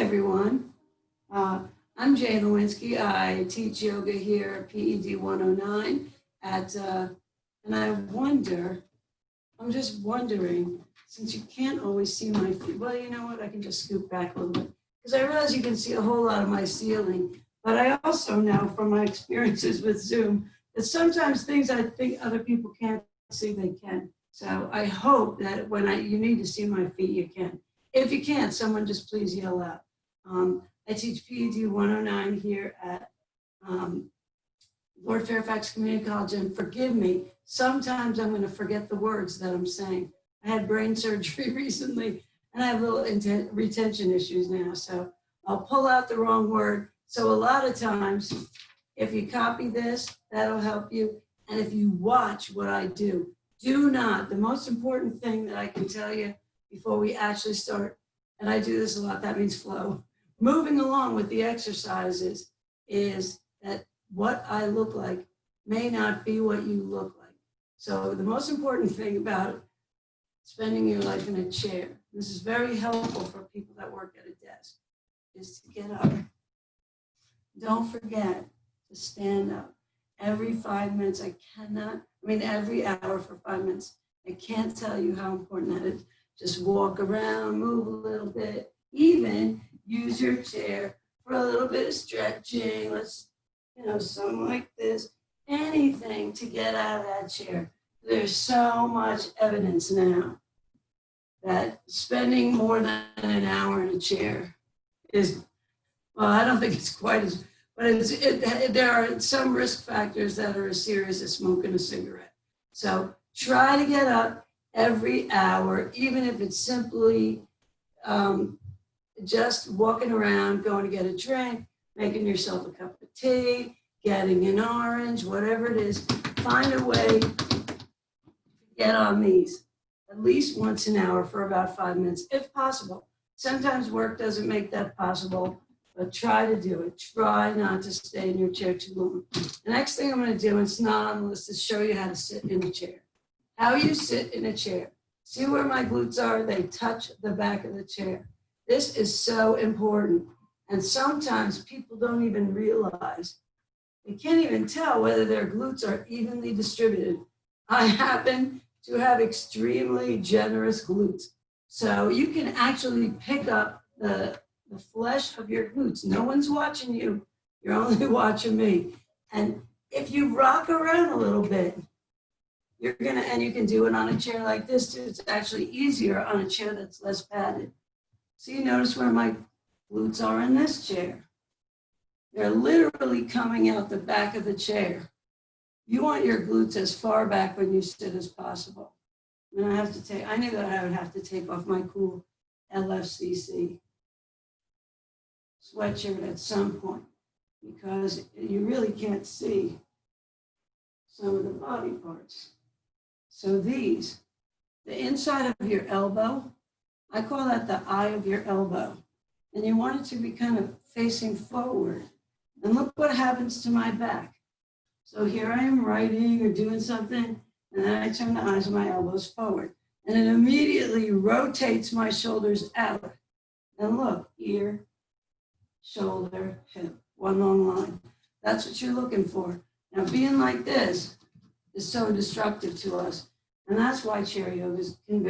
everyone. I'm Jay Lewinsky. I teach yoga here at PED 109 and I'm just wondering, since you can't always see my feet, well, you know what, I can just scoot back a little bit, because I realize you can see a whole lot of my ceiling, but I also know from my experiences with Zoom that sometimes things I think other people can't see, they can. So I hope that when you need to see my feet, you can. If you can't, someone just please yell out. I teach PED 109 here at Lord Fairfax Community College, and forgive me, sometimes I'm going to forget the words that I'm saying. I had brain surgery recently, and I have little retention issues now, so I'll pull out the wrong word. So a lot of times, if you copy this, that'll help you. And if you watch what I do, do not, the most important thing that I can tell you before we actually start, and I do this a lot, that means flow. Moving along with the exercises is that what I look like may not be what you look like. So the most important thing about spending your life in a chair, this is very helpful for people that work at a desk, is to get up. Don't forget to stand up. Every 5 minutes, every hour for 5 minutes. I can't tell you how important that is. Just walk around, move a little bit, even use your chair for a little bit of stretching. Let's, something like this, anything to get out of that chair. There's so much evidence now that spending more than an hour in a chair is, well, I don't think it's quite as, but there are some risk factors that are as serious as smoking a cigarette. So try to get up every hour, even if it's simply just walking around, going to get a drink, making yourself a cup of tea, getting an orange, whatever it is. Find a way to get on these at least once an hour for about 5 minutes, if possible. Sometimes work doesn't make that possible, but try to do it. Try not to stay in your chair too long. The next thing I'm going to do, and it's not on the list, is show you how to sit in a chair. How you sit in a chair. See where my glutes are? They touch the back of the chair. This is so important. And sometimes people don't even realize, they can't even tell whether their glutes are evenly distributed. I happen to have extremely generous glutes. So you can actually pick up the flesh of your glutes. No one's watching you. You're only watching me. And if you rock around a little bit, and you can do it on a chair like this too. It's actually easier on a chair that's less padded. So you notice where my glutes are in this chair. They're literally coming out the back of the chair. You want your glutes as far back when you sit as possible. And I knew that I would have to take off my cool LFCC sweatshirt at some point, because you really can't see some of the body parts. So the inside of your elbow, I call that the eye of your elbow. And you want it to be kind of facing forward. And look what happens to my back. So here I am writing or doing something, and then I turn the eyes of my elbows forward. And it immediately rotates my shoulders out. And look, ear, shoulder, hip, one long line. That's what you're looking for. Now being like this is so destructive to us. And that's why chair yoga can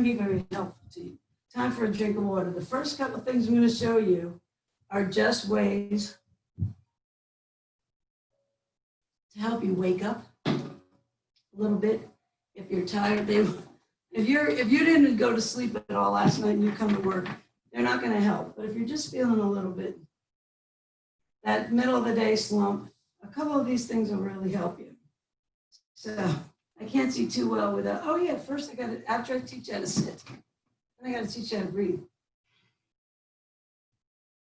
be very helpful to you. Time for a drink of water. The first couple of things I'm going to show you are just ways to help you wake up a little bit. If you're tired, if you didn't go to sleep at all last night and you come to work, they're not going to help. But if you're just feeling a little bit, that middle of the day slump, a couple of these things will really help you. So I can't see too well without, first after I teach you how to sit, then I got to teach you how to breathe.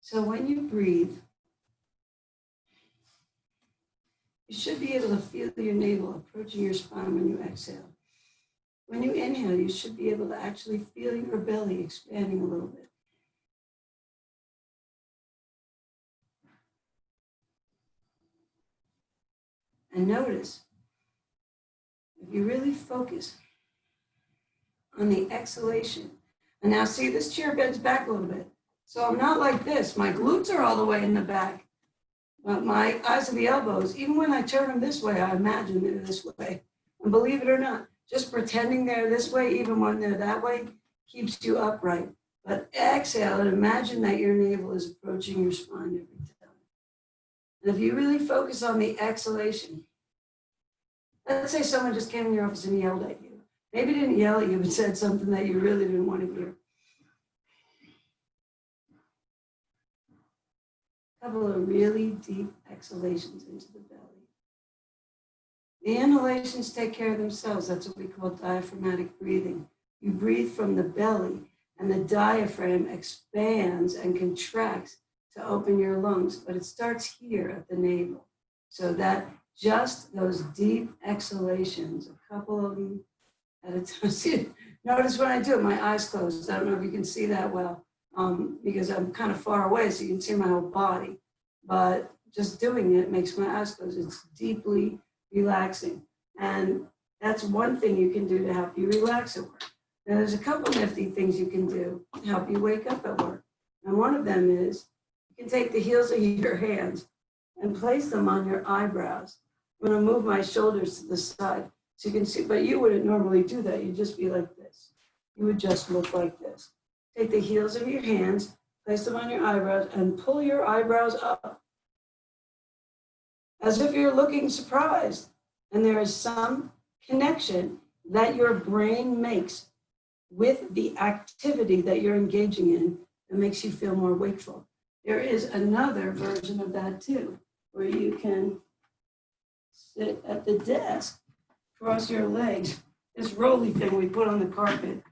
So when you breathe, you should be able to feel your navel approaching your spine when you exhale. When you inhale, you should be able to actually feel your belly expanding a little bit. And notice, if you really focus on the exhalation, And now see, this chair bends back a little bit. So I'm not like this. My glutes are all the way in the back. But my eyes are the elbows. Even when I turn them this way, I imagine they're this way. And believe it or not, just pretending they're this way, even when they're that way, keeps you upright. But exhale and imagine that your navel is approaching your spine every time. And if you really focus on the exhalation, let's say someone just came in your office and yelled at you. Maybe didn't yell at you, but said something that you really didn't want to hear. A couple of really deep exhalations into the belly. The inhalations take care of themselves. That's what we call diaphragmatic breathing. You breathe from the belly, and the diaphragm expands and contracts to open your lungs, but it starts here at the navel. So that just those deep exhalations, a couple of them at a time. See, notice when I do it, my eyes closed. I don't know if you can see that well, because I'm kind of far away, so you can see my whole body. But just doing it makes my eyes close. It's deeply relaxing. And that's one thing you can do to help you relax at work. Now, there's a couple nifty things you can do to help you wake up at work. And one of them is you can take the heels of your hands and place them on your eyebrows. I'm going to move my shoulders to the side so you can see, but you wouldn't normally do that. You'd just be like this. You would just look like this. Take the heels of your hands, place them on your eyebrows, and pull your eyebrows up as if you're looking surprised. And there is some connection that your brain makes with the activity that you're engaging in that makes you feel more wakeful. There is another version of that too, where you can sit at the desk, cross your legs. This rolly thing we put on the carpet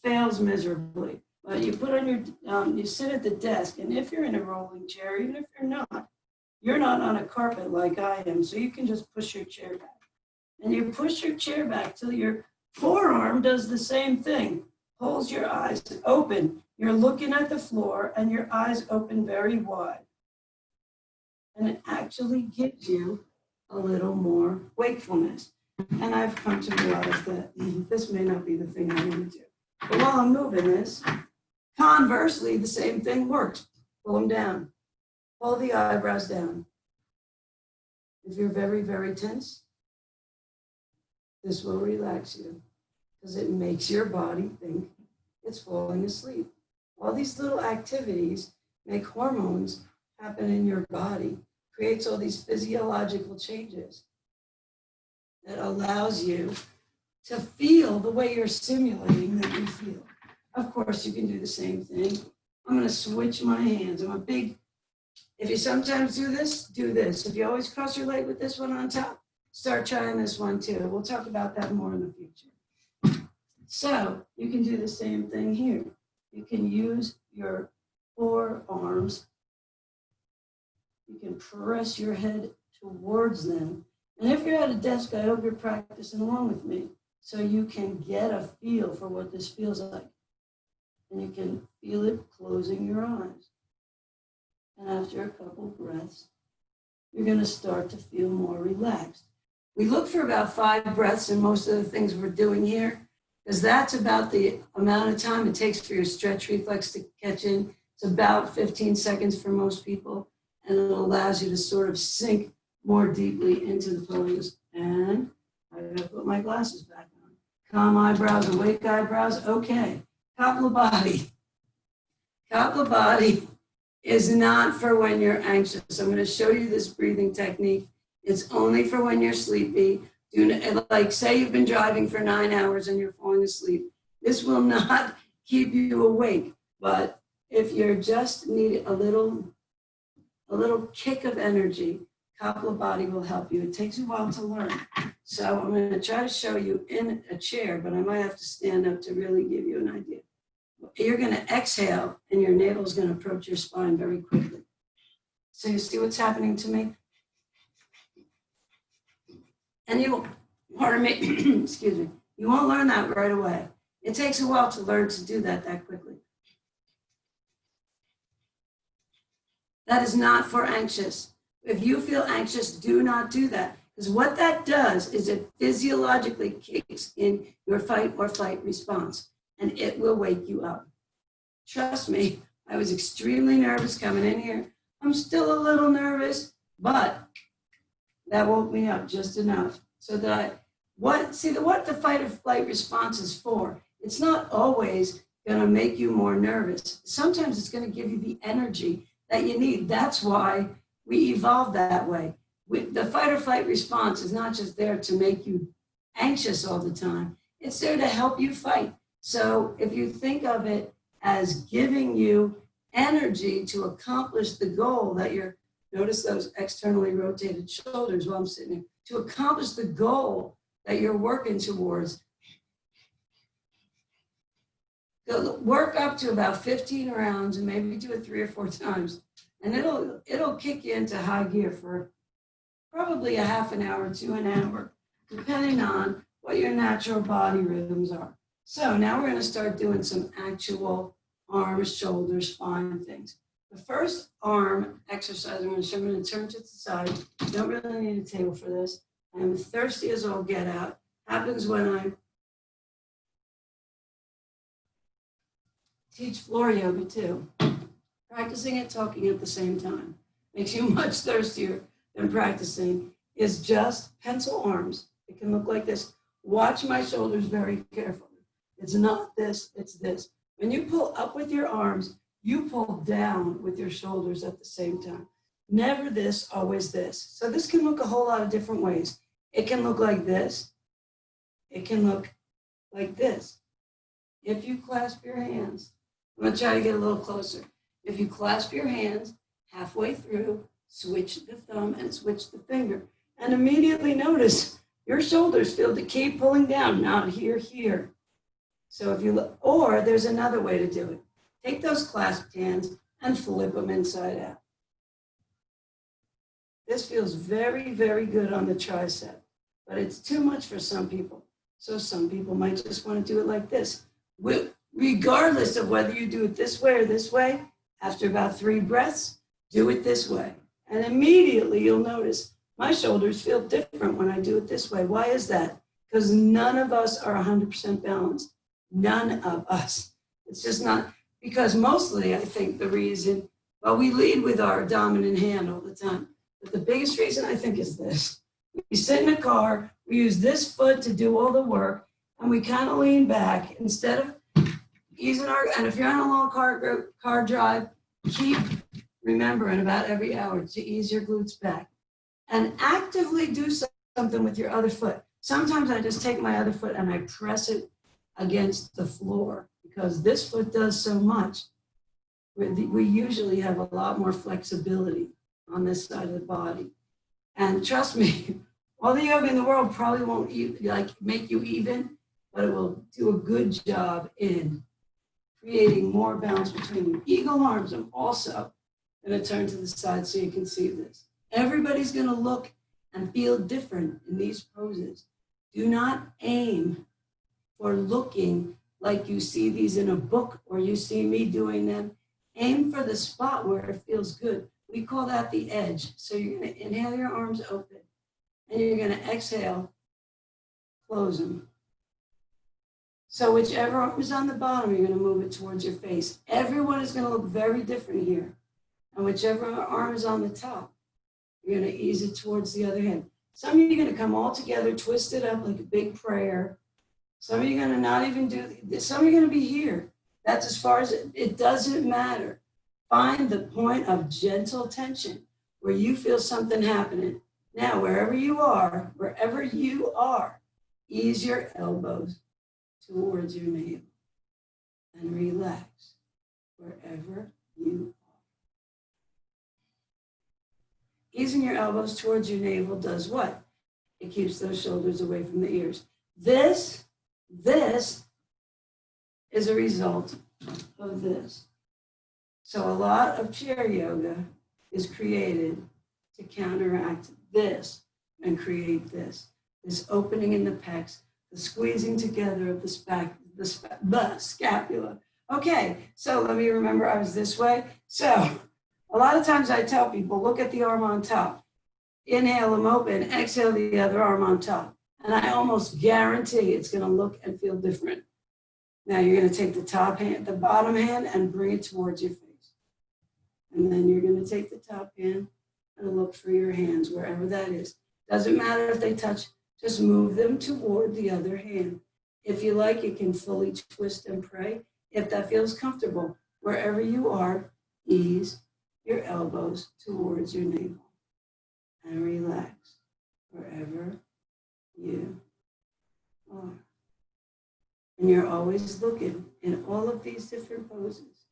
fails miserably. But you put on your, you sit at the desk, and if you're in a rolling chair, even if you're not on a carpet like I am, so you can just push your chair back. And you push your chair back till your forearm does the same thing, holds your eyes open. You're looking at the floor, and your eyes open very wide. And it actually gives you a little more wakefulness. And I've come to realize that this may not be the thing I want to do. But while I'm moving this, conversely, the same thing works. Pull them down. Pull the eyebrows down. If you're very, very tense, this will relax you because it makes your body think it's falling asleep. All these little activities make hormones happen in your body, creates all these physiological changes that allows you to feel the way you're simulating that you feel. Of course, you can do the same thing. I'm going to switch my hands. If you sometimes do this, do this. If you always cross your leg with this one on top, start trying this one too. We'll talk about that more in the future. So you can do the same thing here. You can use your forearms. You can press your head towards them. And if you're at a desk, I hope you're practicing along with me so you can get a feel for what this feels like. And you can feel it closing your eyes. And after a couple breaths, you're going to start to feel more relaxed. We look for about 5 breaths in most of the things we're doing here, because that's about the amount of time it takes for your stretch reflex to catch in. It's about 15 seconds for most people, and it allows you to sort of sink more deeply into the pose. And I gotta put my glasses back on. Calm eyebrows, awake eyebrows. Okay, Kapalabhati. Kapalabhati is not for when you're anxious. I'm going to show you this breathing technique. It's only for when you're sleepy. Like say you've been driving for 9 hours and you're falling asleep. This will not keep you awake. But if you're just need a little kick of energy, Kapalabhati will help you. It takes a while to learn. So I'm going to try to show you in a chair, but I might have to stand up to really give you an idea. You're going to exhale, and your navel is going to approach your spine very quickly. So you see what's happening to me? And you, pardon me, excuse me, you won't learn that right away. It takes a while to learn to do that quickly. That is not for anxious. If you feel anxious, do not do that. Because what that does is it physiologically kicks in your fight or flight response, and it will wake you up. Trust me, I was extremely nervous coming in here. I'm still a little nervous, but that woke me up just enough so that what the fight or flight response is for. It's not always going to make you more nervous. Sometimes it's going to give you the energy that you need. That's why we evolved that way. The fight or flight response is not just there to make you anxious all the time. It's there to help you fight. So if you think of it as giving you energy to accomplish the goal that you're, notice those externally rotated shoulders while I'm sitting here, to accomplish the goal that you're working towards, work up to about 15 rounds and maybe do it 3 or 4 times. And it'll kick you into high gear for probably a half an hour to an hour, depending on what your natural body rhythms are. So now we're going to start doing some actual arms, shoulders, spine things. The first arm exercise I'm going to show, I'm going to turn to the side. You don't really need a table for this. I'm thirsty as all get out. Happens when I teach floor yoga too. Practicing and talking at the same time makes you much thirstier than practicing. Is just pencil arms. It can look like this. Watch my shoulders very carefully. It's not this, it's this. When you pull up with your arms, you pull down with your shoulders at the same time. Never this, always this. So this can look a whole lot of different ways. It can look like this. It can look like this. If you clasp your hands, I'm going to try to get a little closer. If you clasp your hands halfway through, switch the thumb and switch the finger, and immediately notice your shoulders feel to keep pulling down, not here, here. So if you look, or there's another way to do it. Take those clasped hands and flip them inside out. This feels very, very good on the tricep, but it's too much for some people. So some people might just want to do it like this. Regardless of whether you do it this way or this way, after about 3 breaths, do it this way. And immediately you'll notice my shoulders feel different when I do it this way. Why is that? Because none of us are 100% balanced. None of us. It's just not, because mostly I think the reason, well, we lead with our dominant hand all the time. But the biggest reason I think is this. We sit in a car, we use this foot to do all the work, and we kind of lean back instead of easing our, and if you're on a long car drive, keep remembering about every hour to ease your glutes back. And actively do something with your other foot. Sometimes I just take my other foot and I press it against the floor because this foot does so much. We usually have a lot more flexibility on this side of the body. And trust me, all the yoga in the world probably won't make you even, but it will do a good job in creating more balance between you. Eagle arms, I'm also going to turn to the side so you can see this. Everybody's going to look and feel different in these poses. Do not aim for looking like you see these in a book or you see me doing them. Aim for the spot where it feels good. We call that the edge. So you're going to inhale your arms open and you're going to exhale, close them. So whichever arm is on the bottom, you're going to move it towards your face. Everyone is going to look very different here. And whichever arm is on the top, you're going to ease it towards the other hand. Some of you are going to come all together, twist it up like a big prayer. Some of you are going to not even do this. Some of you are going to be here. That's as far as it doesn't matter. Find the point of gentle tension where you feel something happening. Now, wherever you are, ease your elbows towards your navel and relax wherever you are. Easing your elbows towards your navel does what? It keeps those shoulders away from the ears. This is a result of this. So a lot of chair yoga is created to counteract this and create this opening in the pecs, the squeezing together of the scapula. Okay, so let me remember I was this way. So a lot of times I tell people, look at the arm on top. Inhale them open, exhale the other arm on top. And I almost guarantee it's going to look and feel different. Now you're going to take the top hand, the bottom hand, and bring it towards your face. And then you're going to take the top hand and look for your hands, wherever that is. Doesn't matter if they touch, just move them toward the other hand. If you like, you can fully twist and pray. If that feels comfortable, wherever you are, ease your elbows towards your navel and relax wherever you are. And you're always looking in all of these different poses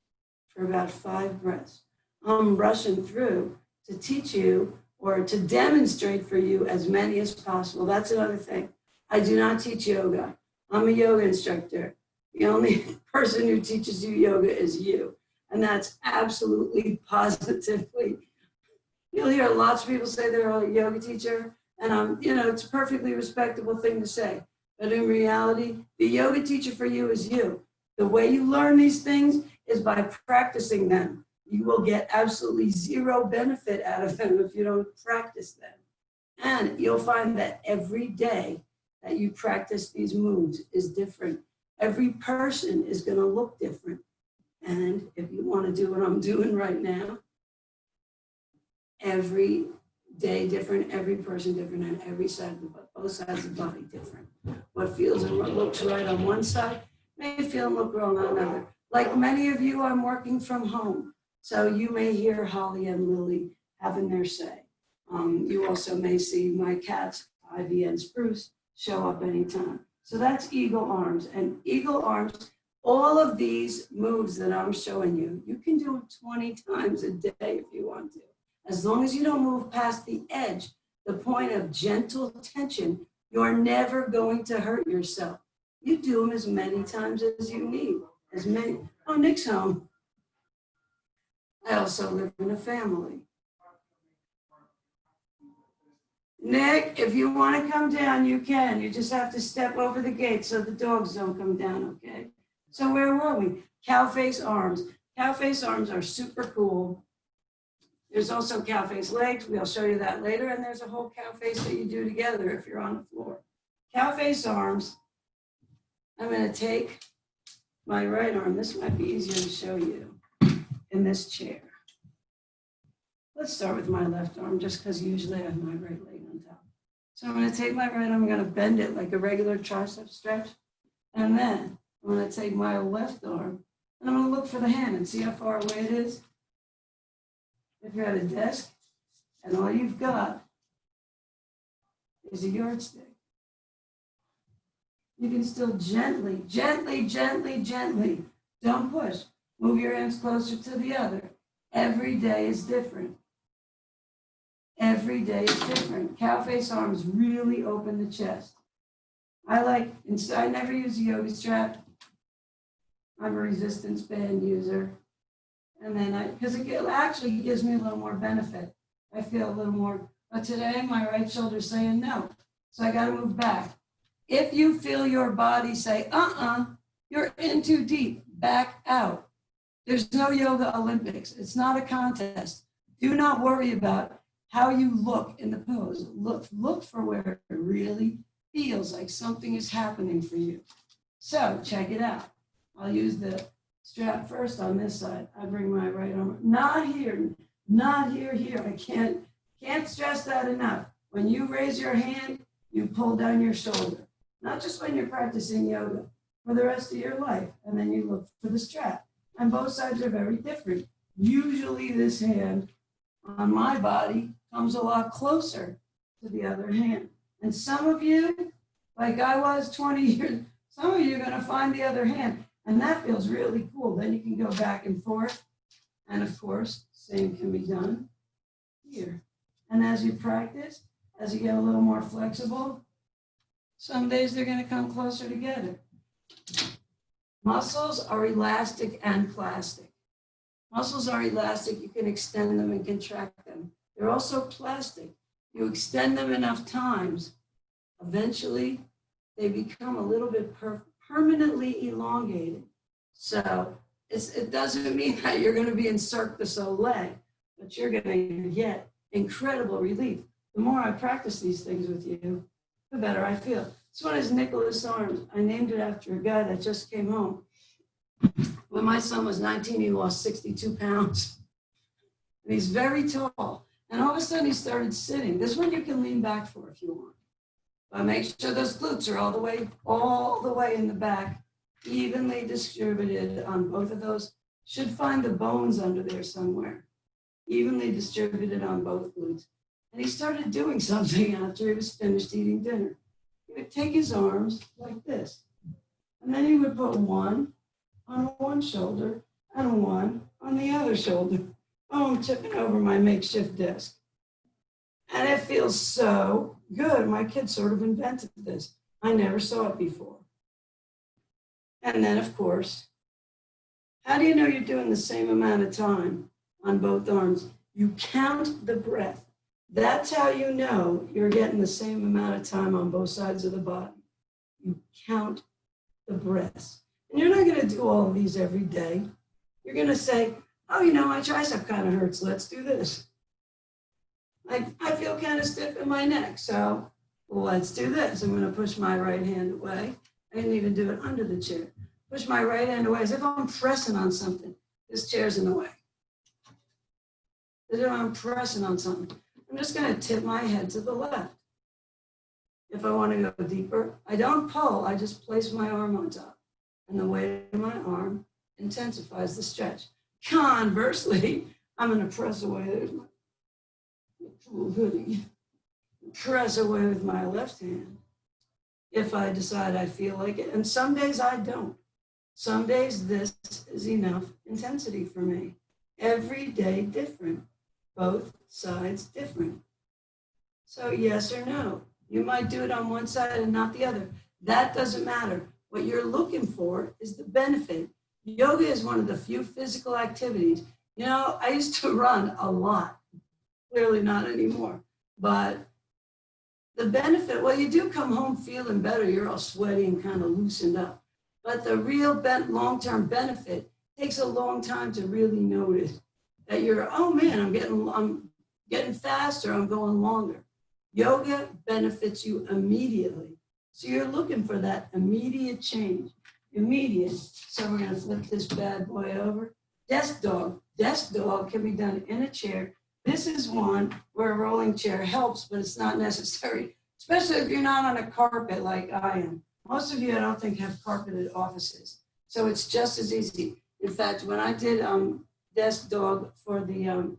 for about 5 breaths. I'm rushing through to teach you or to demonstrate for you as many as possible. That's another thing. I do not teach yoga. I'm a yoga instructor. The only person who teaches you yoga is you. And that's absolutely positively. You'll hear lots of people say they're a yoga teacher, and it's a perfectly respectable thing to say. But in reality, the yoga teacher for you is you. The way you learn these things is by practicing them. You will get absolutely zero benefit out of them if you don't practice them. And you'll find that every day that you practice these moves is different. Every person is going to look different. And if you want to do what I'm doing right now, every day different, every person different, and every side of the body, both sides of the body different. What feels and what looks right on one side may feel and look wrong on another. Like many of you, I'm working from home. So you may hear Holly and Lily having their say. You also may see my cats, Ivy and Spruce, show up anytime. So that's eagle arms. And eagle arms, all of these moves that I'm showing you, you can do them 20 times a day if you want to. As long as you don't move past the edge, the point of gentle tension, you're never going to hurt yourself. You do them as many times as you need. Oh, Nick's home. I also live in a family. Nick, if you want to come down, you can. You just have to step over the gate so the dogs don't come down, okay? So where were we? Cow face arms. Cow face arms are super cool. There's also cow face legs. We'll show you that later. And there's a whole cow face that you do together if you're on the floor. Cow face arms. I'm going to take my right arm. This might be easier to show you in this chair. Let's start with my left arm just because usually I have my right leg on top. So I'm going to take my right arm. I'm going to bend it like a regular tricep stretch. And then I'm going to take my left arm and I'm going to look for the hand and see how far away it is. If you're at a desk and all you've got is a yardstick, you can still gently, don't push. Move your hands closer to the other. Every day is different. Every day is different. Cow face arms really open the chest. I never use a yoga strap. I'm a resistance band user. And then because it actually gives me a little more benefit. I feel a little more, but today my right shoulder's saying no. So I got to move back. If you feel your body say, you're in too deep, back out. There's no yoga Olympics. It's not a contest. Do not worry about how you look in the pose. Look for where it really feels like something is happening for you. So check it out. I'll use the strap first on this side. I bring my right arm, not here, here. I can't stress that enough. When you raise your hand, you pull down your shoulder. Not just when you're practicing yoga, for the rest of your life. And then you look for the strap. And both sides are very different. Usually this hand on my body comes a lot closer to the other hand. And some of you, like I was 20 years, some of you are going to find the other hand. And that feels really cool. Then you can go back and forth. And of course, same can be done here. And as you practice, as you get a little more flexible, some days they're going to come closer together. Muscles are elastic and plastic. Muscles are elastic. You can extend them and contract them. They're also plastic. You extend them enough times, eventually they become a little bit permanently elongated. So it doesn't mean that you're going to be in Cirque du Soleil, but you're going to get incredible relief. The more I practice these things with you, the better I feel. This one is Nicholas Arms. I named it after a guy that just came home. When my son was 19, he lost 62 pounds. And he's very tall. And all of a sudden he started sitting. This one you can lean back for if you want. But make sure those glutes are all the way in the back, evenly distributed on both of those. Should find the bones under there somewhere. Evenly distributed on both glutes. And he started doing something after he was finished eating dinner. He would take his arms like this. And then he would put one on one shoulder and one on the other shoulder. Oh, I'm tipping over my makeshift desk. And it feels so good. My kid sort of invented this. I never saw it before. And then, of course, how do you know you're doing the same amount of time on both arms? You count the breath. That's how you know you're getting the same amount of time on both sides of the body. You count the breaths. And you're not going to do all of these every day. You're going to say, oh, you know, my tricep kind of hurts. Let's do this. I feel kind of stiff in my neck. So let's do this. I'm going to push my right hand away. I didn't even do it under the chair. Push my right hand away as if I'm pressing on something. This chair's in the way. As if I'm pressing on something. I'm just going to tip my head to the left. If I want to go deeper, I don't pull. I just place my arm on top. And the weight of my arm intensifies the stretch. Conversely, I'm going to press away. There's my little hoodie. Press away with my left hand if I decide I feel like it. And some days I don't. Some days this is enough intensity for me. Every day different. Both sides different. So yes or no. You might do it on one side and not the other. That doesn't matter. What you're looking for is the benefit. Yoga is one of the few physical activities. You know, I used to run a lot. Clearly not anymore. But the benefit, well, you do come home feeling better. You're all sweaty and kind of loosened up. But the real long-term benefit takes a long time to really notice that you're, oh man, I'm getting faster, I'm going longer. Yoga benefits you immediately. So you're looking for that immediate change. Immediate. So we're going to flip this bad boy over. Desk dog. Desk dog can be done in a chair. This is one where a rolling chair helps, but it's not necessary, especially if you're not on a carpet like I am. Most of you, I don't think, have carpeted offices. So it's just as easy. In fact, when I did desk dog for the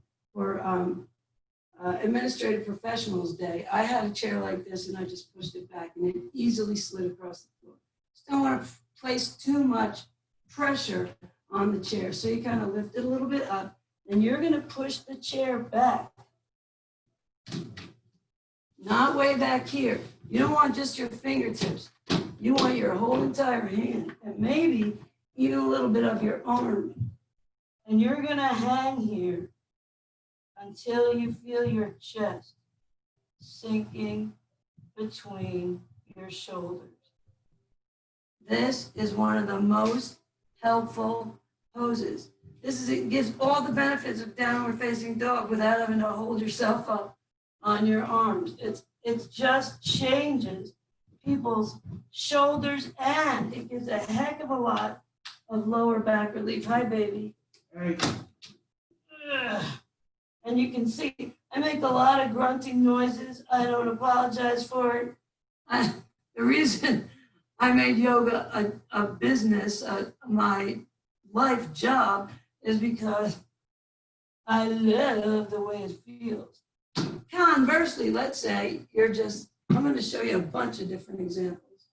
Administrative Professionals Day, I had a chair like this and I just pushed it back and it easily slid across the floor. Just don't want to place too much pressure on the chair. So you kind of lift it a little bit up and you're going to push the chair back. Not way back here. You don't want just your fingertips. You want your whole entire hand and maybe even a little bit of your arm. And you're going to hang here until you feel your chest sinking between your shoulders. This is one of the most helpful poses. It gives all the benefits of downward facing dog without having to hold yourself up on your arms. It just changes people's shoulders and it gives a heck of a lot of lower back relief. Hi, baby. Right. And you can see I make a lot of grunting noises. I don't apologize for it. The reason I made yoga a business, my life job, is because I love the way it feels. Conversely, let's say I'm going to show you a bunch of different examples.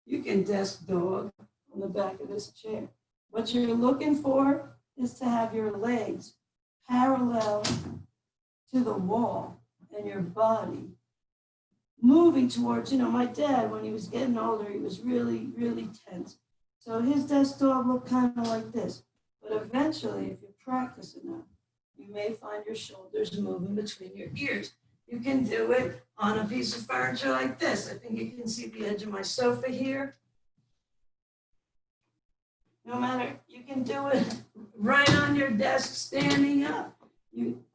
You can desk dog on the back of this chair. What you're looking for is to have your legs parallel to the wall and your body moving towards, my dad, when he was getting older, he was really, really tense. So his desk dog looked kind of like this. But eventually, if you practice enough, you may find your shoulders moving between your ears. You can do it on a piece of furniture like this. I think you can see the edge of my sofa here. No matter, you can do it right on your desk, standing up.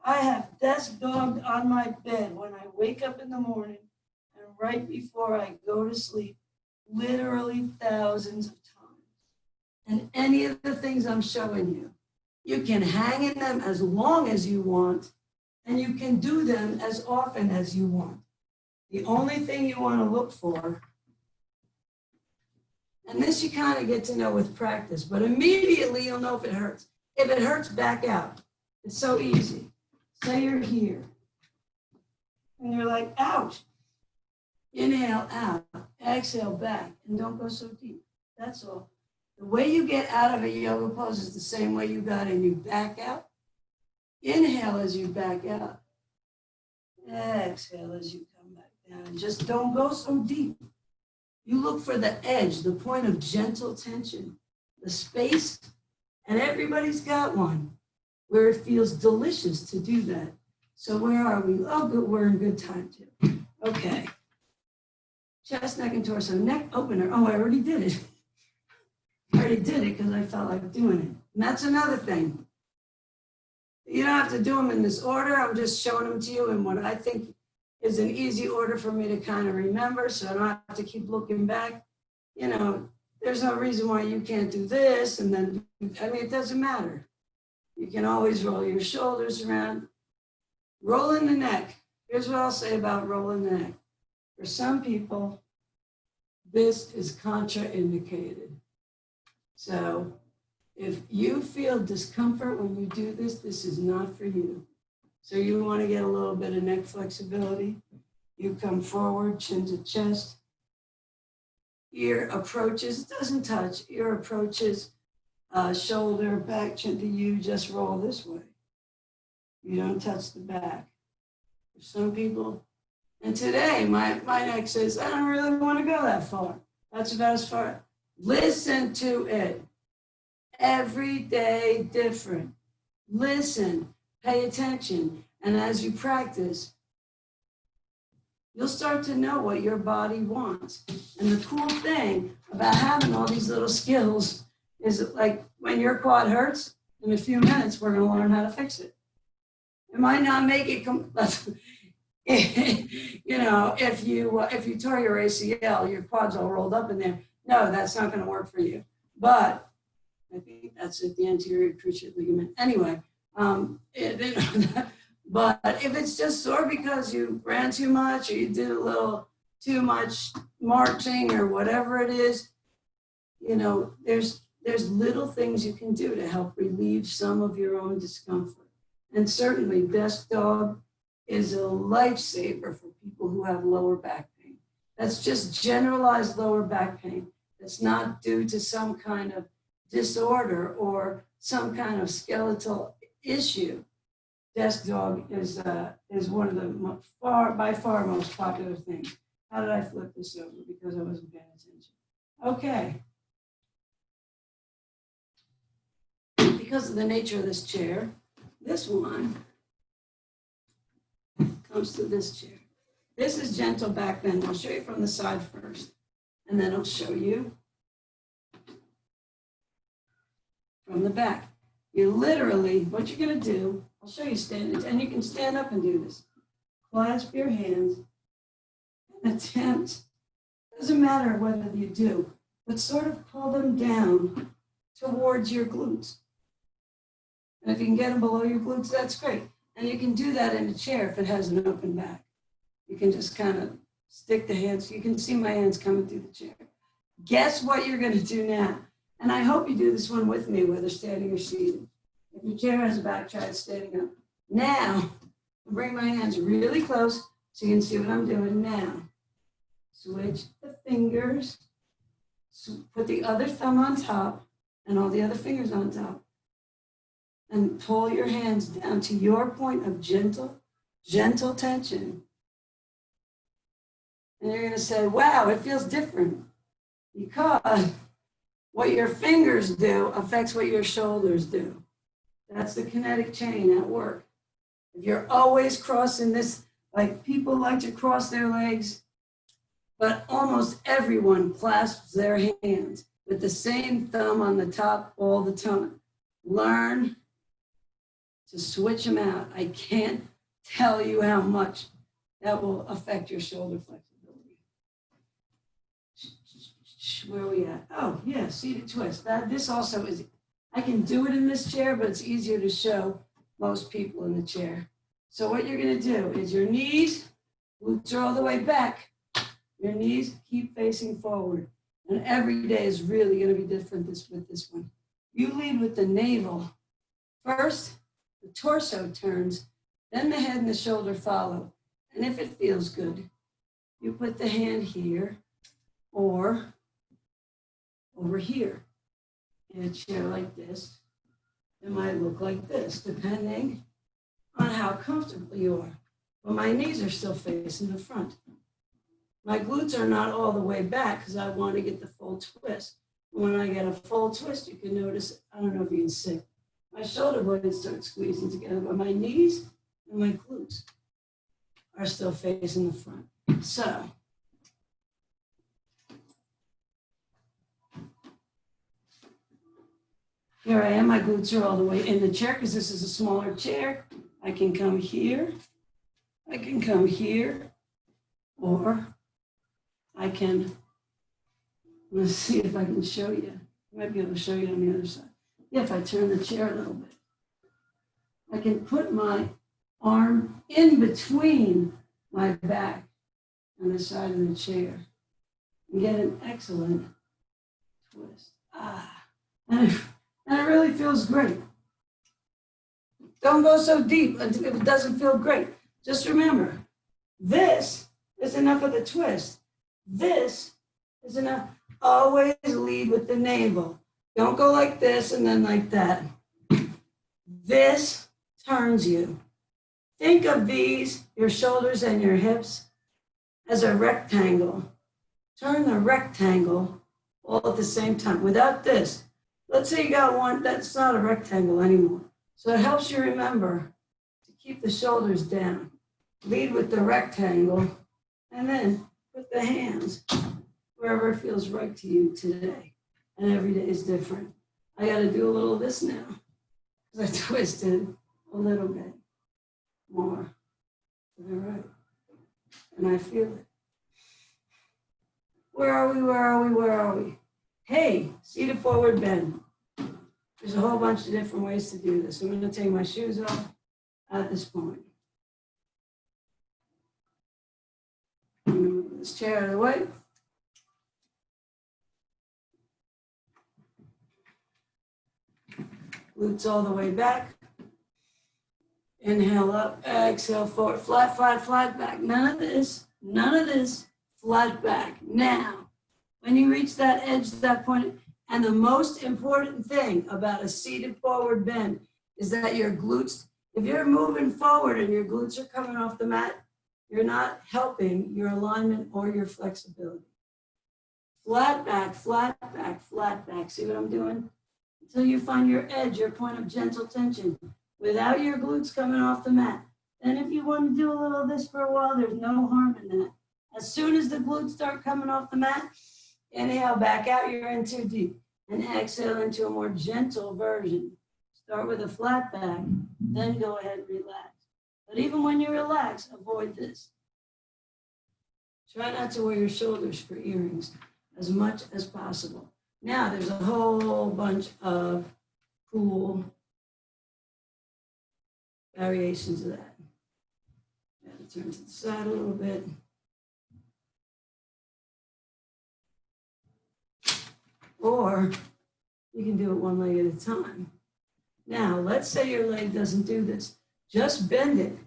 I have desk dogged on my bed when I wake up in the morning and right before I go to sleep, literally thousands of times. And any of the things I'm showing you, you can hang in them as long as you want, and you can do them as often as you want. The only thing you want to look for, and this you kind of get to know with practice, but immediately you'll know if it hurts. If it hurts, back out. It's so easy. Say you're here, and you're like, ouch. Inhale out, exhale back, and don't go so deep. That's all. The way you get out of a yoga pose is the same way you got in. You back out. Inhale as you back out. Exhale as you come back down. And just don't go so deep. You look for the edge, the point of gentle tension, the space, and everybody's got one where it feels delicious to do that. So where are we? Oh, good. We're in good time too. Okay. Chest, neck, and torso. Neck opener. Oh, I already did it. I already did it because I felt like doing it. And that's another thing. You don't have to do them in this order. I'm just showing them to you in what I think is an easy order for me to kind of remember, so I don't have to keep looking back. You know, there's no reason why you can't do this, and then, I mean, it doesn't matter. You can always roll your shoulders around. Rolling the neck. Here's what I'll say about rolling the neck. For some people, this is contraindicated. So if you feel discomfort when you do this, this is not for you. So you want to get a little bit of neck flexibility. You come forward, chin to chest. Ear approaches, doesn't touch. Ear approaches, shoulder, back, chin to you. Just roll this way. You don't touch the back. For some people, and today my neck says, I don't really want to go that far. That's about as far. Listen to it. Every day different. Listen, pay attention. And as you practice, you'll start to know what your body wants. And the cool thing about having all these little skills is that, like, when your quad hurts, in a few minutes, we're going to learn how to fix it. It might not make it, you know, if you tore your ACL, your quad's all rolled up in there. No, that's not going to work for you. But I think that's it, the anterior cruciate ligament. Anyway, but if it's just sore because you ran too much or you did a little too much marching or whatever it is, you know, there's little things you can do to help relieve some of your own discomfort. And certainly Desk Dog is a lifesaver for people who have lower back pain. That's just generalized lower back pain. That's not due to some kind of disorder or some kind of skeletal issue. Desk Dog is one of the by far most popular things. How did I flip this over? Because I wasn't paying attention. Okay. Because of the nature of this chair, this one comes to this chair. This is gentle back bend. I'll show you from the side first, and then I'll show you from the back. You literally, what you're going to do, I'll show you standing, and you can stand up and do this. Clasp your hands and attempt, doesn't matter whether you do, but sort of pull them down towards your glutes. And if you can get them below your glutes, that's great. And you can do that in a chair if it has an open back. You can just kind of stick the hands. You can see my hands coming through the chair. Guess what you're going to do now? And I hope you do this one with me, whether standing or seated. If your chair has a back, try it standing up. Now, I'll bring my hands really close so you can see what I'm doing now. Switch the fingers. Put the other thumb on top and all the other fingers on top. And pull your hands down to your point of gentle tension. And you're going to say, wow, it feels different. Because what your fingers do affects what your shoulders do. That's the kinetic chain at work. If you're always crossing this, like people like to cross their legs, but almost everyone clasps their hands with the same thumb on the top all the time. Learn to switch them out. I can't tell you how much that will affect your shoulder flexibility. Where are we at? Oh, yeah, seated twist. This also is, I can do it in this chair, but it's easier to show most people in the chair. So what you're going to do is your knees, glutes are all the way back. Your knees keep facing forward. And every day is really going to be different with this one. You lead with the navel. First, the torso turns, then the head and the shoulder follow. And if it feels good, you put the hand here or over here. In a chair like this, it might look like this, depending on how comfortable you are. But my knees are still facing the front. My glutes are not all the way back because I want to get the full twist. When I get a full twist, you can notice, I don't know if you can see, my shoulder blades start squeezing together, but my knees and my glutes are still facing the front. So, here I am, my glutes are all the way in the chair because this is a smaller chair. I can come here, I can come here, or I can, let's see if I can show you. I might be able to show you on the other side. Yeah, if I turn the chair a little bit. I can put my arm in between my back and the side of the chair and get an excellent twist. And it really feels great. Don't go so deep if it doesn't feel great. Just remember, this is enough of the twist. This is enough. Always lead with the navel. Don't go like this and then like that. This turns you. Think of these, your shoulders and your hips, as a rectangle. Turn the rectangle all at the same time. Without this, let's say you got one, that's not a rectangle anymore. So it helps you remember to keep the shoulders down. Lead with the rectangle and then put the hands wherever it feels right to you today. And every day is different. I got to do a little of this now because I twisted a little bit more to the right. And I feel it. Where are we? Where are we? Where are we? Hey, seated forward bend. There's a whole bunch of different ways to do this. I'm going to take my shoes off at this point. I'm going to move this chair out of the way. Glutes all the way back. Inhale up, exhale forward, flat, flat, flat back. None of this, flat back. Now, when you reach that edge, that point, and the most important thing about a seated forward bend is that your glutes, if you're moving forward and your glutes are coming off the mat, you're not helping your alignment or your flexibility. Flat back, flat back, flat back. See what I'm doing? Until you find your edge, your point of gentle tension, without your glutes coming off the mat. Then if you want to do a little of this for a while, there's no harm in that. As soon as the glutes start coming off the mat, inhale back out, you're in too deep. And exhale into a more gentle version. Start with a flat back, then go ahead and relax. But even when you relax, avoid this. Try not to wear your shoulders for earrings as much as possible. Now, there's a whole bunch of cool variations of that. Got to turn to the side a little bit. Or you can do it one leg at a time. Now, let's say your leg doesn't do this. Just bend it.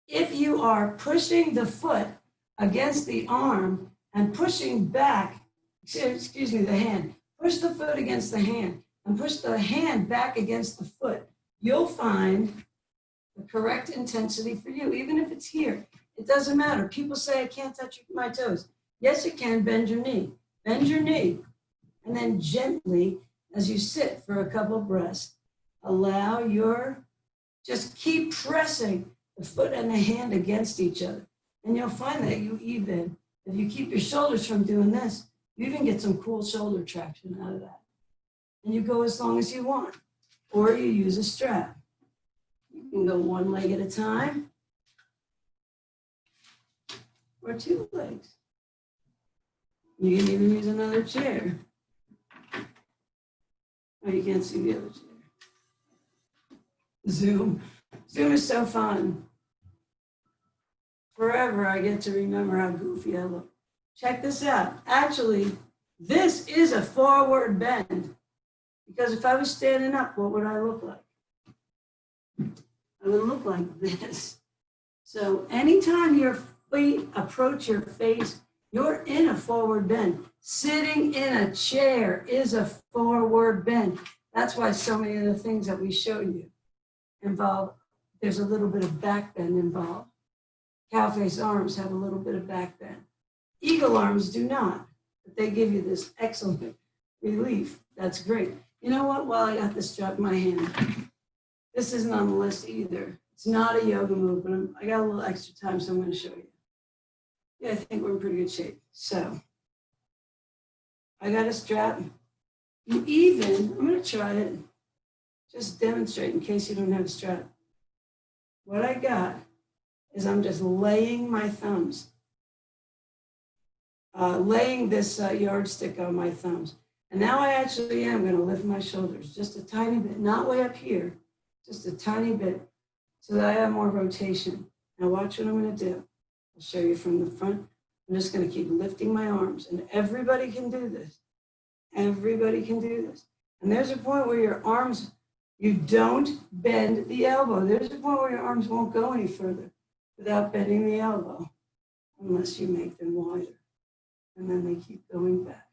If you are pushing the foot against the arm and pushing back, excuse me, the hand, push the foot against the hand and push the hand back against the foot, you'll find the correct intensity for you, even if it's here. It doesn't matter. People say, I can't touch my toes. Yes, you can. Bend your knee. Bend your knee. And then gently, as you sit for a couple of breaths, just keep pressing the foot and the hand against each other. And you'll find that if you keep your shoulders from doing this, you even get some cool shoulder traction out of that. And you go as long as you want, or you use a strap. You can go one leg at a time, or two legs. You can even use another chair. Oh, you can't see the other chair. Zoom. Zoom is so fun. Forever I get to remember how goofy I look. Check this out. Actually, this is a forward bend. Because if I was standing up, what would I look like? I would look like this. So anytime your feet approach your face, you're in a forward bend. Sitting in a chair is a forward bend. That's why so many of the things that we showed you involve, there's a little bit of back bend involved. Cow face arms have a little bit of back bend. Eagle arms do not, but they give you this excellent relief. That's great. You know what? While I got this strap in my hand, this isn't on the list either. It's not a yoga move, but I got a little extra time, so I'm going to show you. Yeah, I think we're in pretty good shape. So I got a strap. I'm going to try it, just demonstrate in case you don't have a strap. What I got is I'm just laying my thumbs, laying this yardstick on my thumbs. And now I actually am going to lift my shoulders just a tiny bit, not way up here, just a tiny bit, so that I have more rotation. Now watch what I'm going to do. I'll show you from the front. I'm just going to keep lifting my arms, and everybody can do this. Everybody can do this. And there's a point where your arms, you don't bend the elbow. There's a point where your arms won't go any further without bending the elbow, unless you make them wider. And then they keep going back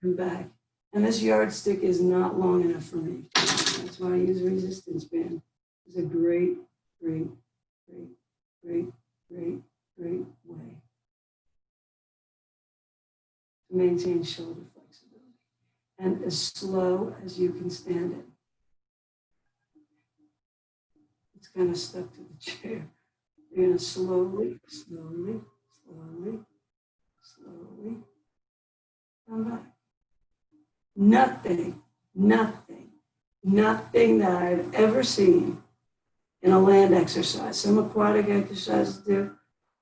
and back. And this yardstick is not long enough for me. That's why I use a resistance band. It's a great, great, great, great, great, great way to maintain shoulder flexibility. And as slow as you can stand it. It's kind of stuck to the chair. You're going to slowly, slowly, slowly, slowly come back. Nothing that I've ever seen in a land exercise. Some aquatic exercises do,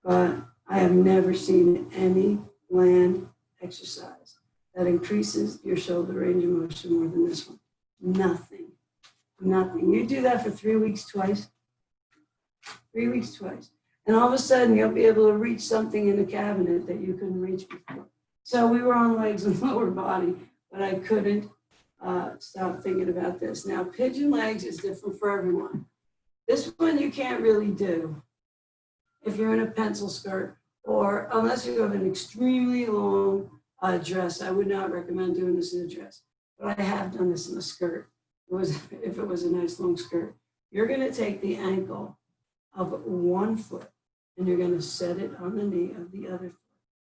but I have never seen any land exercise that increases your shoulder range of motion more than this one. Nothing. You do that for 3 weeks twice. 3 weeks twice. And all of a sudden, you'll be able to reach something in the cabinet that you couldn't reach before. So we were on legs and lower body, but I couldn't stop thinking about this. Now, pigeon legs is different for everyone. This one you can't really do if you're in a pencil skirt, or unless you have an extremely long dress. I would not recommend doing this in a dress, but I have done this in a skirt. If it was a nice long skirt. You're going to take the ankle of one foot and you're going to set it on the knee of the other foot.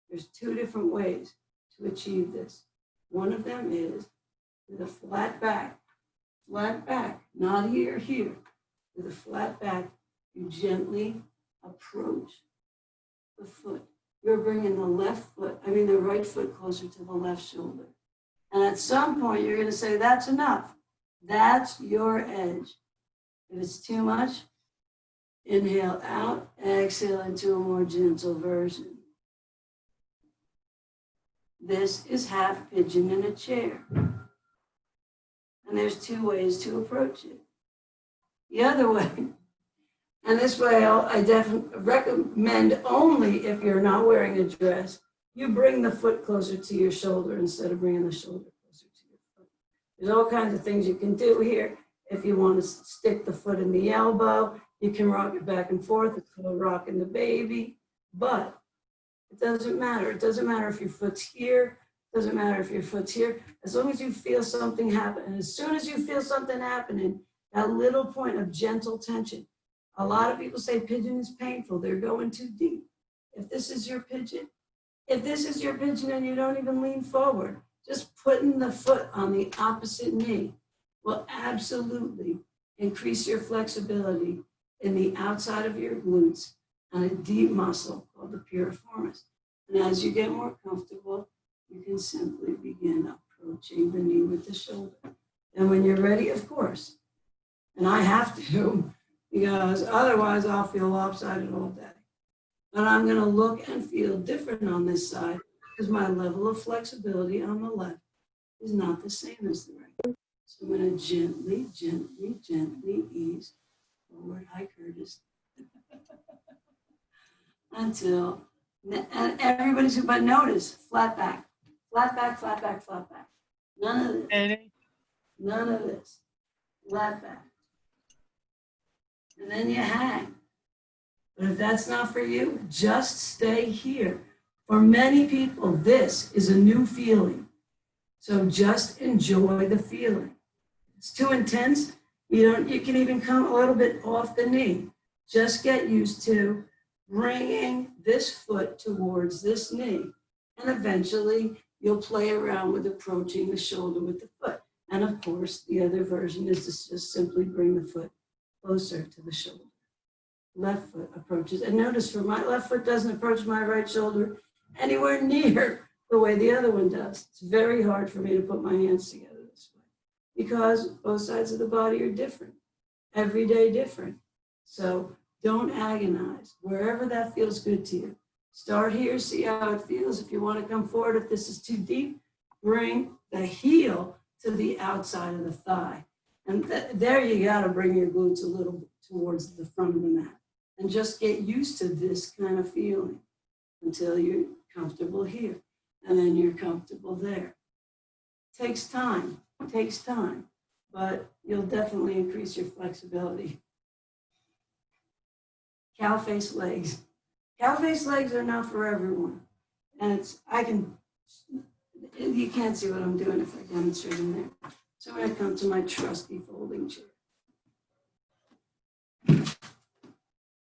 There's 2 different ways to achieve this. One of them is with a flat back, not here, with a flat back, you gently approach the foot. You're bringing the right foot closer to the left shoulder. And at some point, you're going to say, that's enough. That's your edge. If it's too much, inhale out, exhale into a more gentle version. This is half pigeon in a chair. And there's 2 ways to approach it. The other way, and this way I definitely recommend only if you're not wearing a dress, you bring the foot closer to your shoulder instead of bringing the shoulder closer to your foot. There's all kinds of things you can do here. If you want to stick the foot in the elbow, you can rock it back and forth. It's called rocking the baby, but it doesn't matter. It doesn't matter if your foot's here. It doesn't matter if your foot's here. As long as you feel something happen. And as soon as you feel something happening, that little point of gentle tension. A lot of people say pigeon is painful. They're going too deep. If this is your pigeon and you don't even lean forward, just putting the foot on the opposite knee will absolutely increase your flexibility in the outside of your glutes and a deep muscle called the piriformis. And as you get more comfortable, you can simply begin approaching the knee with the shoulder. And when you're ready, of course, and I have to, because otherwise I'll feel lopsided all day. But I'm going to look and feel different on this side because my level of flexibility on the left is not the same as the right. So I'm going to gently, gently, gently ease forward. Hi, Curtis. Until, and everybody's, but notice, flat back, flat back, flat back, flat back. None of this. None of this. Flat back. And then you hang. But if that's not for you, just stay here. For many people, this is a new feeling. So just enjoy the feeling. It's too intense. You can even come a little bit off the knee. Just get used to bringing this foot towards this knee. And eventually you'll play around with approaching the shoulder with the foot. And of course, the other version is to just simply bring the foot closer to the shoulder. Left foot approaches. And notice for my left foot doesn't approach my right shoulder anywhere near the way the other one does. It's very hard for me to put my hands together this way because both sides of the body are different, every day different. So don't agonize. Wherever that feels good to you. Start here, see how it feels. If you want to come forward, if this is too deep, bring the heel to the outside of the thigh. And there you got to bring your glutes a little towards the front of the mat. And just get used to this kind of feeling until you're comfortable here. And then you're comfortable there. Takes time, but you'll definitely increase your flexibility. Cow face legs. Cow face legs are not for everyone. And you can't see what I'm doing if I demonstrate in there. So I'm going to come to my trusty folding chair.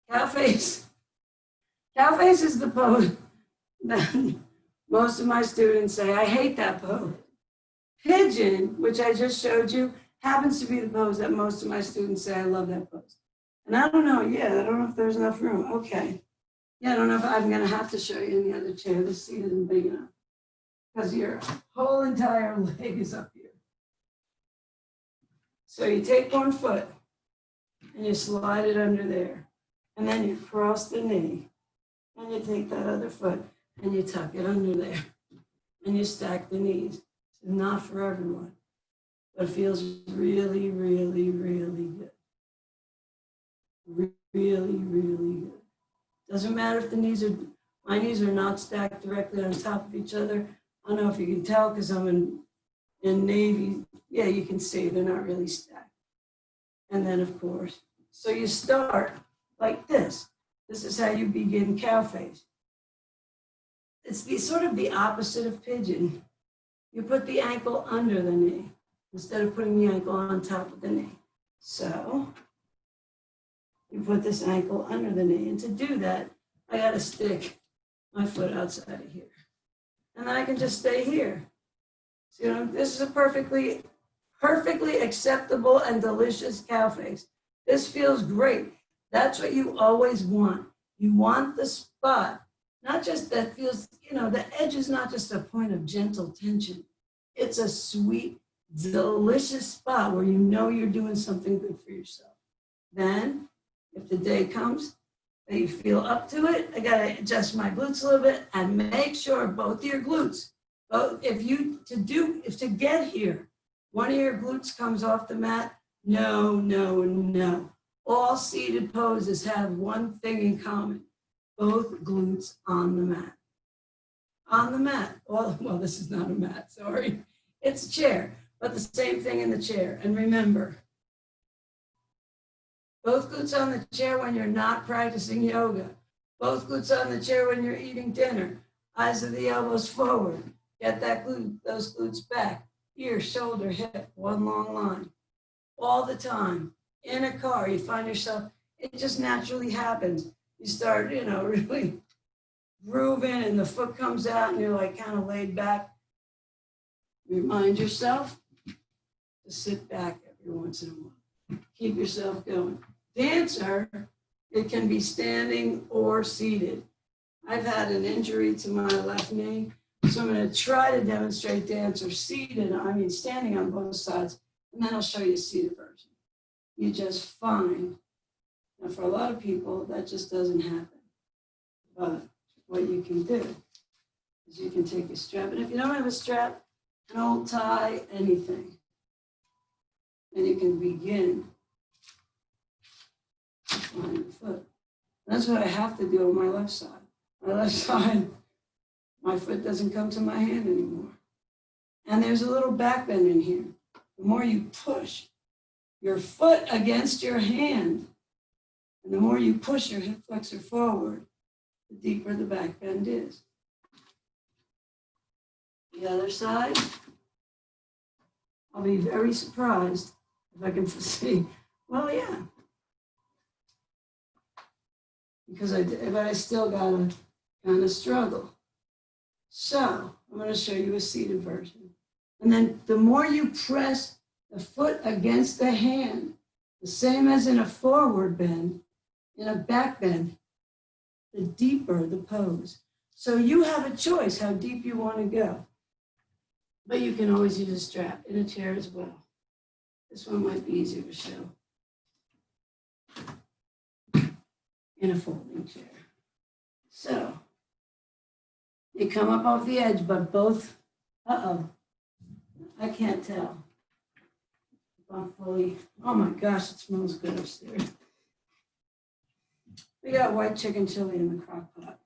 Cow face. Cow face is the pose that most of my students say, I hate that pose. Pigeon, which I just showed you, happens to be the pose that most of my students say, I love that pose. And I don't know, I don't know if there's enough room. Okay. Yeah, I don't know if I'm going to have to show you in the other chair. The seat isn't big enough because your whole entire leg is up here. So you take one foot and you slide it under there. And then you cross the knee and you take that other foot and you tuck it under there and you stack the knees. It's not for everyone, but it feels really, really, really good. Really, really good. Doesn't matter if my knees are not stacked directly on top of each other. I don't know if you can tell because I'm in Navy. Yeah, you can see they're not really stacked. And then of course, so you start like this. This is how you begin cow face. It's sort of the opposite of pigeon. You put the ankle under the knee instead of putting the ankle on top of the knee. So you put this ankle under the knee. And to do that, I got to stick my foot outside of here. And then I can just stay here. So, this is a perfectly acceptable and delicious cow face. This feels great. That's what you always want. You want the spot, not just that feels, the edge is not just a point of gentle tension. It's a sweet, delicious spot where you're doing something good for yourself. Then, if the day comes that you feel up to it, I got to adjust my glutes a little bit and make sure both your glutes, if to get here, one of your glutes comes off the mat, no. All seated poses have one thing in common, both glutes on the mat. On the mat. Well, this is not a mat, sorry. It's a chair, but the same thing in the chair. And remember, both glutes on the chair when you're not practicing yoga. Both glutes on the chair when you're eating dinner. Eyes of the elbows forward. Get those glutes back. Ear, shoulder, hip, one long line. All the time. In a car, you find yourself, it just naturally happens. You start, really grooving and the foot comes out and you're like kind of laid back. Remind yourself to sit back every once in a while. Keep yourself going. Dancer, it can be standing or seated. I've had an injury to my left knee, so I'm going to try to demonstrate dancer standing on both sides, and then I'll show you a seated version. You just find, now for a lot of people, that just doesn't happen. But what you can do is you can take a strap. And if you don't have a strap, an old tie, anything, then you can begin to find the foot. That's what I have to do on my left side. My left side, my foot doesn't come to my hand anymore. And there's a little back bend in here. The more you push your foot against your hand, and the more you push your hip flexor forward, the deeper the back bend is. The other side, I'll be very surprised if I can see, well, yeah. Because I still gotta kind of struggle. So I'm gonna show you a seated version. And then the more you press the foot against the hand, the same as in a forward bend, in a back bend, the deeper the pose. So you have a choice how deep you want to go. But you can always use a strap in a chair as well. This one might be easier to show. In a folding chair. So you come up off the edge, but both, I can't tell. If I'm fully, oh my gosh, it smells good upstairs. We got white chicken chili in the crock pot.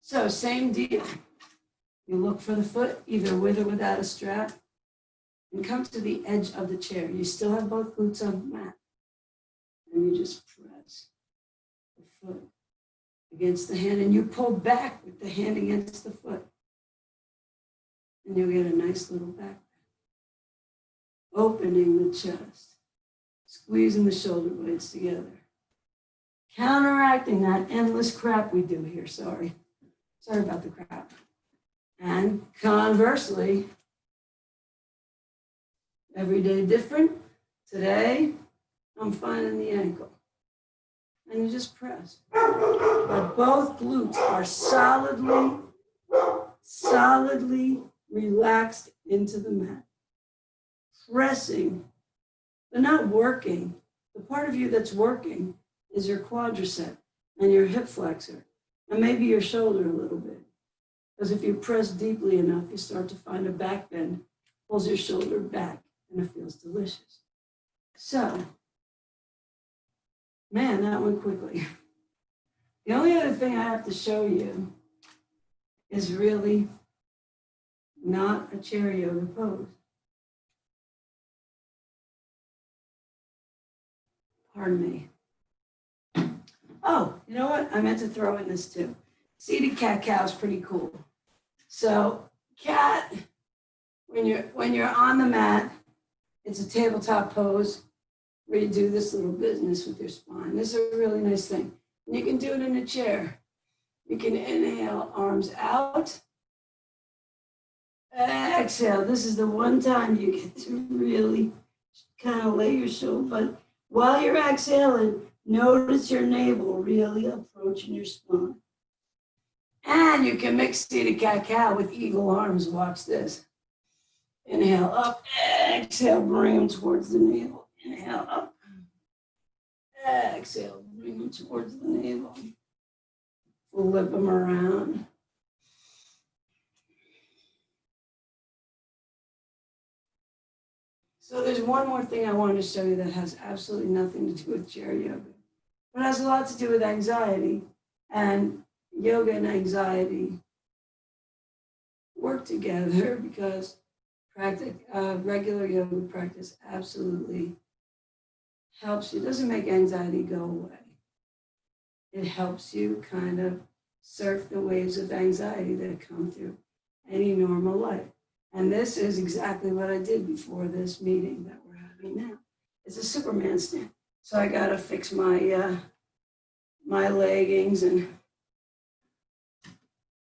So same deal. You look for the foot, either with or without a strap, and come to the edge of the chair. You still have both glutes on the mat. And you just press the foot against the hand, and you pull back with the hand against the foot. And you'll get a nice little back bend. Opening the chest, squeezing the shoulder blades together. Counteracting that endless crap we do here, sorry about the crap. And conversely, every day different. Today, I'm finding the ankle. And you just press. But both glutes are solidly relaxed into the mat. Pressing, but not working. The part of you that's working is your quadricep and your hip flexor, and maybe your shoulder a little bit. Because if you press deeply enough, you start to find a back bend, pulls your shoulder back, and it feels delicious. So, man, that went quickly. The only other thing I have to show you is really not a chair yoga pose. Pardon me. Oh, you know what? I meant to throw in this too. Seated cat-cow is pretty cool. So cat, when you're on the mat, it's a tabletop pose where you do this little business with your spine. This is a really nice thing. And you can do it in a chair. You can inhale, arms out. Exhale. This is the one time you get to really kind of lay your shoulder, but while you're exhaling, notice your navel really approaching your spine. And you can mix seated cat-cow with eagle arms. Watch this. Inhale up, exhale, bring them towards the navel. Inhale up, exhale, bring them towards the navel. Flip them around. So there's one more thing I wanted to show you that has absolutely nothing to do with chair yoga, but has a lot to do with anxiety. And yoga and anxiety work together because regular yoga practice absolutely helps you. It doesn't make anxiety go away. It helps you kind of surf the waves of anxiety that come through any normal life. And this is exactly what I did before this meeting that we're having now. It's a Superman stand. So I got to fix my my leggings, and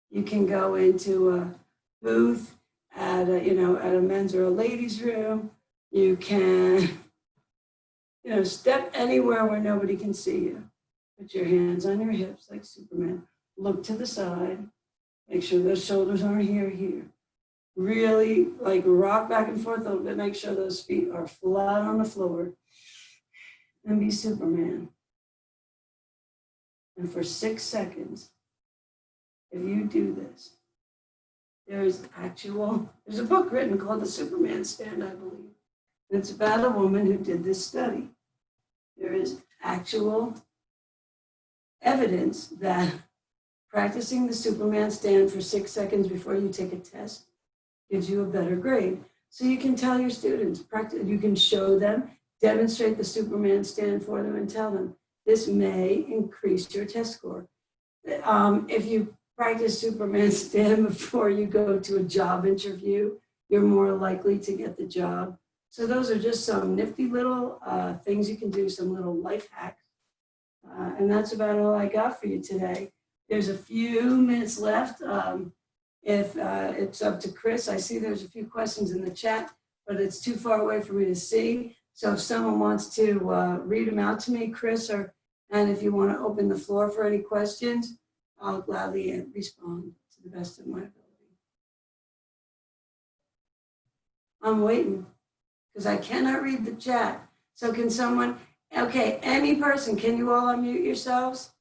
you can go into a booth at a men's or a ladies' room. You can, step anywhere where nobody can see you. Put your hands on your hips like Superman. Look to the side. Make sure those shoulders aren't here. Really rock back and forth a little bit. Make sure those feet are flat on the floor. And be Superman. And for 6 seconds, if you do this, there's a book written called The Superman Stand, I believe. And it's about a woman who did this study. There is actual evidence that practicing the Superman stand for 6 seconds before you take a test gives you a better grade. So you can tell your students, you can show them, demonstrate the Superman stand for them and tell them, this may increase your test score. If you practice Superman stand before you go to a job interview, you're more likely to get the job. So those are just some nifty little things you can do, some little life hacks. And that's about all I got for you today. There's a few minutes left. If it's up to Chris, I see there's a few questions in the chat, but it's too far away for me to see. So if someone wants to read them out to me, Chris, and if you want to open the floor for any questions, I'll gladly respond to the best of my ability. I'm waiting because I cannot read the chat. So can someone, okay, any person, can you all unmute yourselves?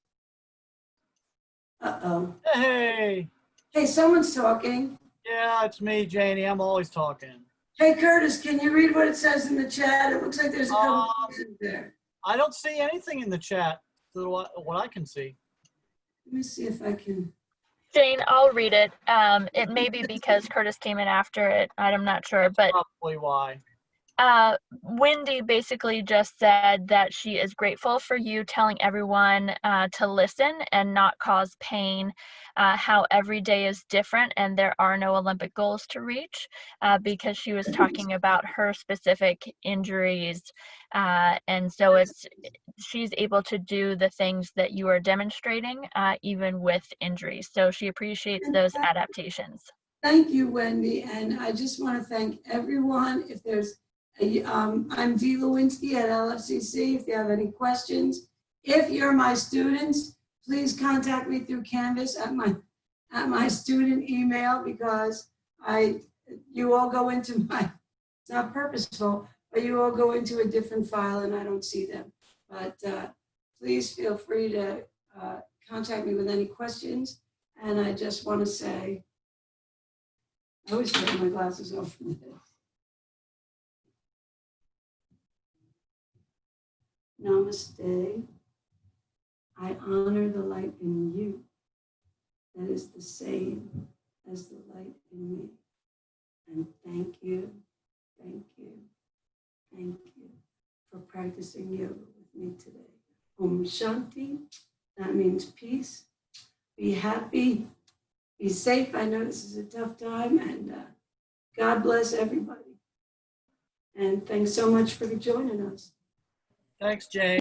Uh-oh. Hey. Hey, someone's talking. Yeah, it's me, Janie. I'm always talking. Hey, Curtis, can you read what it says in the chat? It looks like there's a couple questions there. I don't see anything in the chat, what I can see. Let me see if I can. Jane, I'll read it. It may be because Curtis came in after it. I'm not sure, but Probably why. Wendy basically just said that she is grateful for you telling everyone to listen and not cause pain, how every day is different and there are no Olympic goals to reach, because she was talking about her specific injuries. And so she's able to do the things that you are demonstrating, even with injuries. So she appreciates those adaptations. Thank you, Wendy. And I just want to thank everyone. If there's I'm Dee Lewinsky at LFCC. If you have any questions, if you're my students, please contact me through Canvas at my student email, because you all go into it's not purposeful, but you all go into a different file and I don't see them. But please feel free to contact me with any questions. And I just want to say, I always take my glasses off from this. Namaste. I honor the light in you that is the same as the light in me. And thank you, thank you, thank you for practicing yoga with me today. Om Shanti, that means peace. Be happy, be safe. I know this is a tough time, and God bless everybody. And thanks so much for joining us. Thanks, Jane.